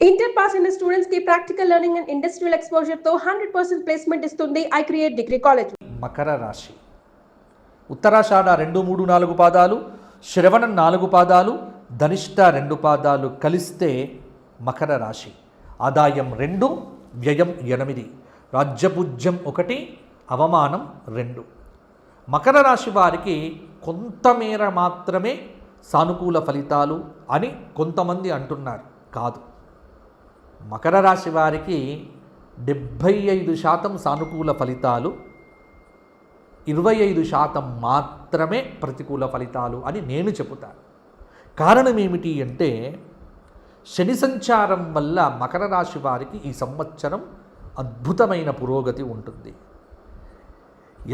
Inter pass అయిన students కి practical learning and industrial exposure తో 100% ప్లేస్మెంట్ ఇస్తుంది I create degree college. Makar రాశి ఉత్తరాషాఢ 2, 3, 4 పాదాలు, శ్రవణం 4 పాదాలు, ధనిష్ట 2 పాదాలు కలిస్తే మకర రాశి. ఆదాయం 2, వ్యయం 8, రాజ్యపూజ్యం 1, అవమానం 2. మకర రాశి వారికి కొంతమేర మాత్రమే సానుకూల ఫలితాలు అని కొంతమంది అంటున్నారు. కాదు, మకర రాశి వారికి 75% సానుకూల ఫలితాలు, 25% మాత్రమే ప్రతికూల ఫలితాలు అని నేను చెబుతాను. కారణం ఏమిటి అంటే, శని సంచారం వల్ల మకర రాశి వారికి ఈ సంవత్సరం అద్భుతమైన పురోగతి ఉంటుంది.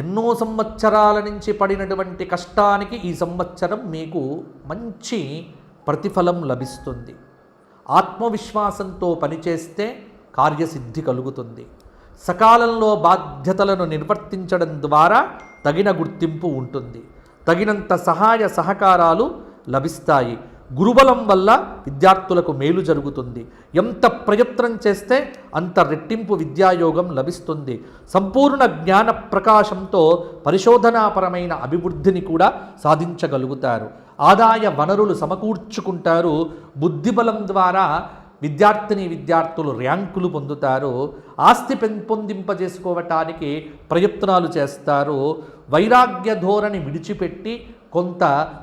ఎన్నో సంవత్సరాల నుంచి పడినటువంటి కష్టానికి ఈ సంవత్సరం మీకు మంచి ప్రతిఫలం లభిస్తుంది. ఆత్మవిశ్వాసంతో పనిచేస్తే కార్యసిద్ధి కలుగుతుంది. సకాలంలో బాధ్యతలను నిర్వర్తించడం ద్వారా తగిన గుర్తింపు ఉంటుంది. తగినంత సహాయ సహకారాలు లభిస్తాయి. గురుబలం వల్ల విద్యార్థులకు మేలు జరుగుతుంది. ఎంత ప్రయత్నం చేస్తే అంత రెట్టింపు విద్యాయోగం లభిస్తుంది. సంపూర్ణ జ్ఞాన ప్రకాశంతో పరిశోధనాపరమైన అభివృద్ధిని కూడా సాధించగలుగుతారు. ఆదాయ వనరులు సమకూర్చుకుంటారు. బుద్ధిబలం ద్వారా విద్యార్థులు ర్యాంకులు పొందుతారు. ఆస్తి పెంపొందింపజేసుకోవటానికి ప్రయత్నాలు చేస్తారు. వైరాగ్య ధోరణి విడిచిపెట్టి కొంత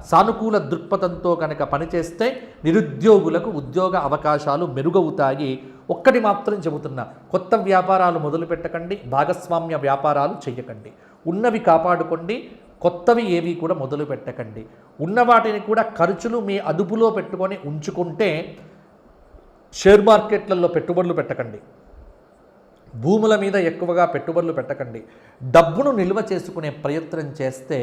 సానుకూల దృక్పథంతో కనుక పనిచేస్తే నిరుద్యోగులకు ఉద్యోగ అవకాశాలు మెరుగవుతాయి. ఒక్కటి మాత్రం చెబుతున్నా, కొత్త వ్యాపారాలు మొదలు పెట్టకండి, భాగస్వామ్య వ్యాపారాలు చేయకండి. ఉన్నవి కాపాడుకోండి, కొత్తవి ఏవి కూడా మొదలు పెట్టకండి. ఉన్న వాటిని కూడా ఖర్చులు మీ అదుపులో పెట్టుకొని ఉంచుకుంటే, షేర్ మార్కెట్లలో పెట్టుబడులు పెట్టకండి, భూముల మీద ఎక్కువగా పెట్టుబడులు పెట్టకండి. డబ్బును నిల్వ చేసుకునే ప్రయత్నం చేస్తే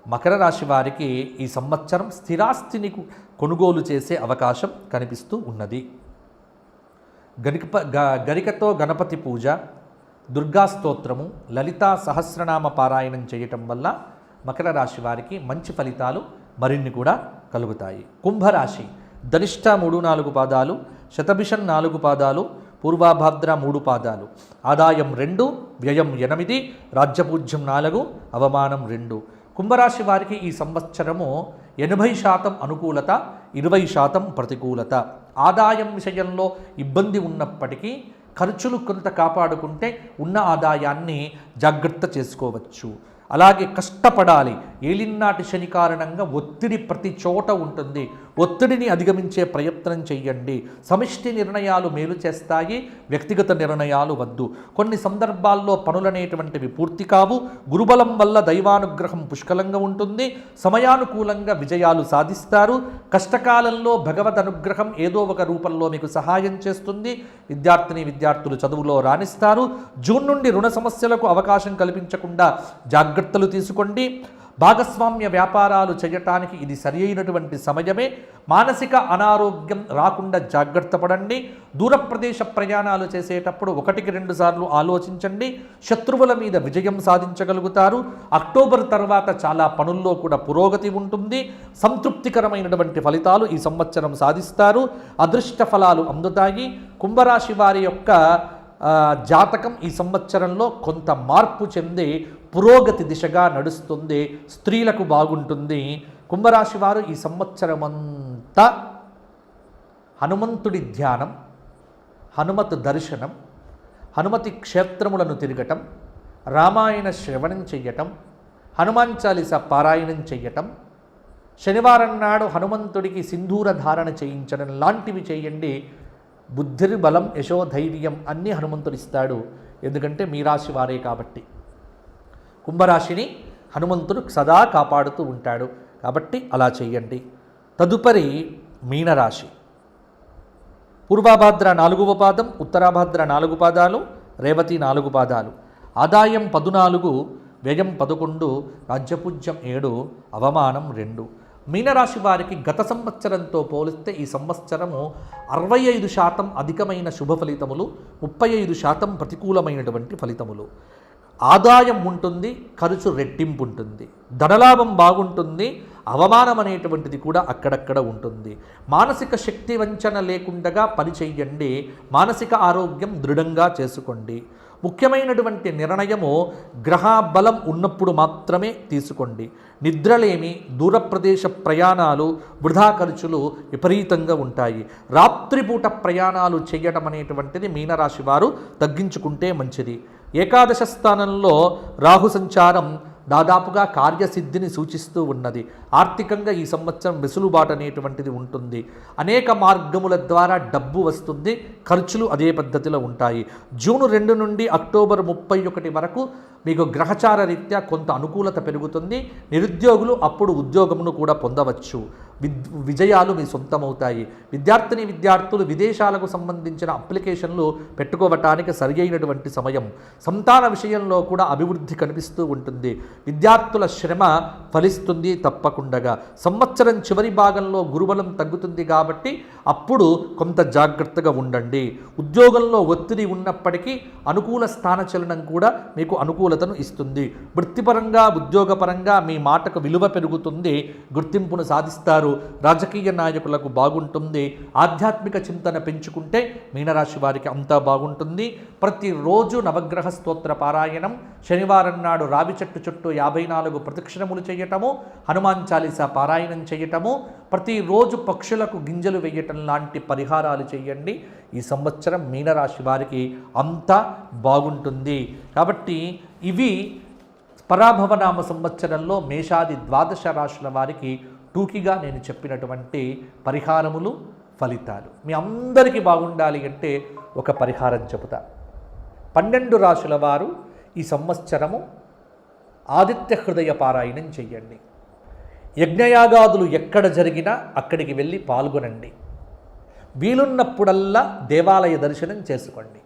మకర రాశి వారికి ఈ సంవత్సరం స్థిరాస్తిని కొనుగోలు చేసే అవకాశం కనిపిస్తూ ఉన్నది. గరికతో గణపతి పూజ, దుర్గా స్తోత్రము, లలితా సహస్రనామ పారాయణం చేయటం వల్ల మకర రాశి వారికి మంచి ఫలితాలు మరిన్ని కూడా కలుగుతాయి. కుంభరాశి ధనిష్ట 3, 4 పాదాలు, శతభిషం 4 పాదాలు, పూర్వాభాద్ర 3 పాదాలు. ఆదాయం 2, వ్యయం 8, రాజ్యపూజ్యం 4, అవమానం 2. కుంభరాశి వారికి ఈ సంవత్సరము 80% అనుకూలత, 20% ప్రతికూలత. ఆదాయం విషయంలో ఇబ్బంది ఉన్నప్పటికీ ఖర్చులు కొంత కాపాడుకుంటే ఉన్న ఆదాయాన్ని జాగ్రత్త చేసుకోవచ్చు. అలాగే కష్టపడాలి. ఏలినాటి శని కారణంగా ఒత్తిడి ప్రతి చోట ఉంటుంది. ఒత్తిడిని అధిగమించే ప్రయత్నం చేయండి. సమిష్టి నిర్ణయాలు మేలు చేస్తాయి, వ్యక్తిగత నిర్ణయాలు వద్దు. కొన్ని సందర్భాల్లో పనులనేటువంటివి పూర్తి కావు. గురుబలం వల్ల దైవానుగ్రహం పుష్కలంగా ఉంటుంది. సమయానుకూలంగా విజయాలు సాధిస్తారు. కష్టకాలంలో భగవద్ అనుగ్రహం ఏదో ఒక రూపంలో మీకు సహాయం చేస్తుంది. విద్యార్థులు చదువులో రాణిస్తారు. జూన్ నుండి రుణ సమస్యలకు అవకాశం కల్పించకుండా జాగ్రత్తలు తీసుకోండి. భాగస్వామ్య వ్యాపారాలు చేయటానికి ఇది సరి అయినటువంటి సమయమే. మానసిక అనారోగ్యం రాకుండా జాగ్రత్త పడండి. దూర ప్రదేశ ప్రయాణాలు చేసేటప్పుడు 1-2 సార్లు ఆలోచించండి. శత్రువుల మీద విజయం సాధించగలుగుతారు. అక్టోబర్ తర్వాత చాలా పనుల్లో కూడా పురోగతి ఉంటుంది. సంతృప్తికరమైనటువంటి ఫలితాలు ఈ సంవత్సరం సాధిస్తారు. అదృష్ట ఫలాలు అందుతాయి. కుంభరాశి వారి యొక్క జాతకం ఈ సంవత్సరంలో కొంత మార్పు చెంది పురోగతి దిశగా నడుస్తుంది. స్త్రీలకు బాగుంటుంది. కుంభరాశి వారు ఈ సంవత్సరమంతా హనుమంతుడి ధ్యానం, హనుమత్ దర్శనం, హనుమతి క్షేత్రములను తిరగటం, రామాయణ శ్రవణం చెయ్యటం, హనుమాన్ చాలీస పారాయణం చెయ్యటం, శనివారం నాడు హనుమంతుడికి సింధూర ధారణ చేయించడం లాంటివి చేయండి. బుద్ధిర్బలం, యశోధైర్యం అన్నీ హనుమంతుడు ఇస్తాడు. ఎందుకంటే మీ రాశి వారే కాబట్టి. కుంభరాశిని హనుమంతుడు సదా కాపాడుతూ ఉంటాడు కాబట్టి అలా చేయండి. తదుపరి మీనరాశి. పూర్వాభాద్ర 4వ పాదం, ఉత్తరాభాద్ర 4 పాదాలు, రేవతి 4 పాదాలు. ఆదాయం 14, వ్యయం 11, రాజ్యపూజ్యం 7, అవమానం 2. మీనరాశి వారికి గత సంవత్సరంతో పోలిస్తే ఈ సంవత్సరము 65% అధికమైన శుభ ఫలితములు, 35% ప్రతికూలమైనటువంటి ఫలితములు. ఆదాయం ఉంటుంది, ఖర్చు రెట్టింపు ఉంటుంది. ధనలాభం బాగుంటుంది, అవమానం అనేటువంటిది కూడా అక్కడక్కడ ఉంటుంది. మానసిక శక్తి వంచన లేకుండా పని చెయ్యండి. మానసిక ఆరోగ్యం దృఢంగా చేసుకోండి. ముఖ్యమైనటువంటి నిర్ణయము గ్రహ బలం ఉన్నప్పుడు మాత్రమే తీసుకోండి. నిద్రలేమి, దూర ప్రదేశ ప్రయాణాలు, వృధా ఖర్చులు విపరీతంగా ఉంటాయి. రాత్రిపూట ప్రయాణాలు చేయడం అనేటువంటిది మీనరాశి వారు తగ్గించుకుంటే మంచిది. ఏకాదశ స్థానంలో రాహు సంచారం దాదాపుగా కార్యసిద్ధిని సూచిస్తూ ఉన్నది. ఆర్థికంగా ఈ సంవత్సరం వెసులుబాటు అనేటువంటిది ఉంటుంది. అనేక మార్గముల ద్వారా డబ్బు వస్తుంది. ఖర్చులు అదే పద్ధతిలో ఉంటాయి. జూన్ 2 నుండి అక్టోబర్ 31 వరకు మీకు గ్రహచార రీత్యా కొంత అనుకూలత పెరుగుతుంది. నిరుద్యోగులు అప్పుడు ఉద్యోగమును కూడా పొందవచ్చు. విజయాలు మీ సొంతమవుతాయి. విద్యార్థులు విదేశాలకు సంబంధించిన అప్లికేషన్లు పెట్టుకోవటానికి సరి అయినటువంటి సమయం. సంతాన విషయంలో కూడా అభివృద్ధి కనిపిస్తూ ఉంటుంది. విద్యార్థుల శ్రమ ఫలిస్తుంది తప్పకుండా. సంవత్సరం చివరి భాగంలో గురుబలం తగ్గుతుంది కాబట్టి అప్పుడు కొంత జాగ్రత్తగా ఉండండి. ఉద్యోగంలో ఒత్తిడి ఉన్నప్పటికీ అనుకూల స్థానచలనం కూడా మీకు అనుకూలతను ఇస్తుంది. వృత్తిపరంగా ఉద్యోగపరంగా మీ మాటకు విలువ పెరుగుతుంది. గుర్తింపును సాధిస్తారు. రాజకీయ నాయకులకు బాగుంటుంది. ఆధ్యాత్మిక చింతన పెంచుకుంటే మీనరాశి వారికి అంతా బాగుంటుంది. ప్రతిరోజు నవగ్రహ స్తోత్ర పారాయణం, శనివారం నాడు రావి చెట్టు చుట్టూ 54 ప్రదక్షిణములు చేయటము, హనుమాన్ చాలీసా పారాయణం చేయటము, ప్రతిరోజు పక్షులకు గింజలు వేయటం లాంటి పరిహారాలు చేయండి. ఈ సంవత్సరం మీనరాశి వారికి అంతా బాగుంటుంది. కాబట్టి ఇవి పరాభవనామ సంవత్సరంలో మేషాది ద్వాదశ రాశుల వారికి టూకీగా నేను చెప్పినటువంటి పరిహారములు, ఫలితాలు. మీ అందరికీ బాగుండాలి అంటే ఒక పరిహారం చెబుతా. 12 రాశుల వారు ఈ సంవత్సరము ఆదిత్య హృదయ పారాయణం చెయ్యండి. యజ్ఞయాగాదులు ఎక్కడ జరిగినా అక్కడికి వెళ్ళి పాల్గొనండి. వీలున్నప్పుడల్లా దేవాలయ దర్శనం చేసుకోండి.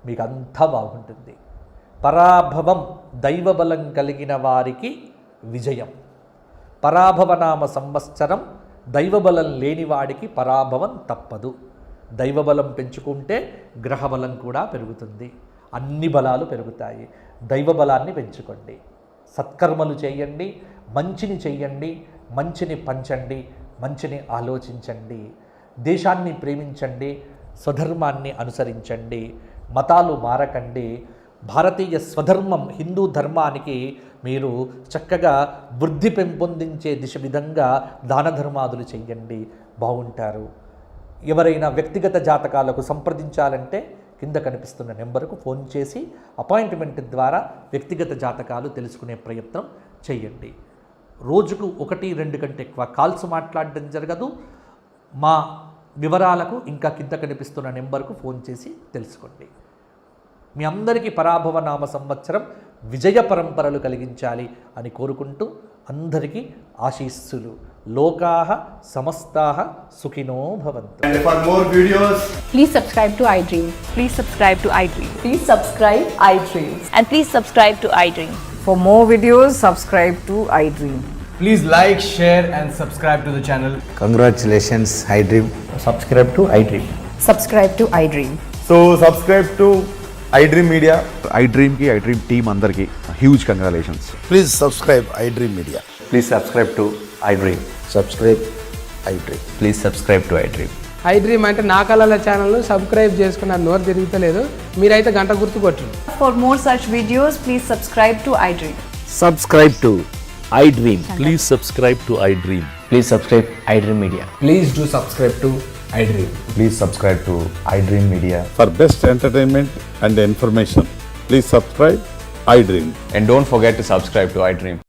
మీకు అంతా బాగుంటుంది. పరాభవం దైవబలం కలిగిన వారికి విజయం. పరాభవనామ సంవత్సరం దైవబలం లేనివాడికి పరాభవం తప్పదు. దైవబలం పెంచుకుంటే గ్రహబలం కూడా పెరుగుతుంది. అన్ని బలాలు పెరుగుతాయి. దైవబలాన్ని పెంచుకోండి. సత్కర్మలు చేయండి, మంచిని చెయ్యండి, మంచిని పంచండి, మంచిని ఆలోచించండి. దేశాన్ని ప్రేమించండి, స్వధర్మాన్ని అనుసరించండి, మతాలు మారకండి. భారతీయ స్వధర్మం హిందూ ధర్మానికి మీరు చక్కగా వృద్ధి పెంపొందించే దిశ విధంగా దాన ధర్మాదులు చెయ్యండి, బాగుంటారు. ఎవరైనా వ్యక్తిగత జాతకాలకు సంప్రదించాలంటే కింద కనిపిస్తున్న నెంబర్కు ఫోన్ చేసి అపాయింట్మెంట్ ద్వారా వ్యక్తిగత జాతకాలు తెలుసుకునే ప్రయత్నం చేయండి. రోజుకు 1-2 కంటే ఎక్కువ కాల్స్ మాట్లాడడం జరగదు. మా వివరాలకు ఇంకా కింద కనిపిస్తున్న నెంబర్కు ఫోన్ చేసి తెలుసుకోండి. మీ అందరికీ పరాభవ నామ సంవత్సరం విజయ పరంపరలు కలిగించాలి అని కోరుకుంటూ అందరికీ ఆశీస్సులు. లోకాః సమస్తాః సుఖినో భవంతు. And for more videos, Please subscribe to iDream. Please subscribe to iDream. Please subscribe iDream. And please subscribe to iDream. For more videos, subscribe to iDream. please like, share and subscribe to the channel. Congratulations, iDream. Subscribe to iDream. Subscribe to iDream. So subscribe to iDream Media. iDream team అందరికి huge congratulations. Please subscribe iDream Media. Please subscribe to iDream. Subscribe iDream. Please subscribe to iDream. iDream అంటే నా కళల ఛానల్ను subscribe చేసుకున్న నోరు తిరుగుతలేదు. మీరైతే గంట గుర్తు కొట్టండి. For more such videos, please subscribe to iDream. Subscribe to iDream. Please subscribe to iDream. Please subscribe iDream Media. Please do subscribe to iDream. Please subscribe to iDream Media. For best entertainment and information, please subscribe iDream. And don't forget to subscribe to iDream.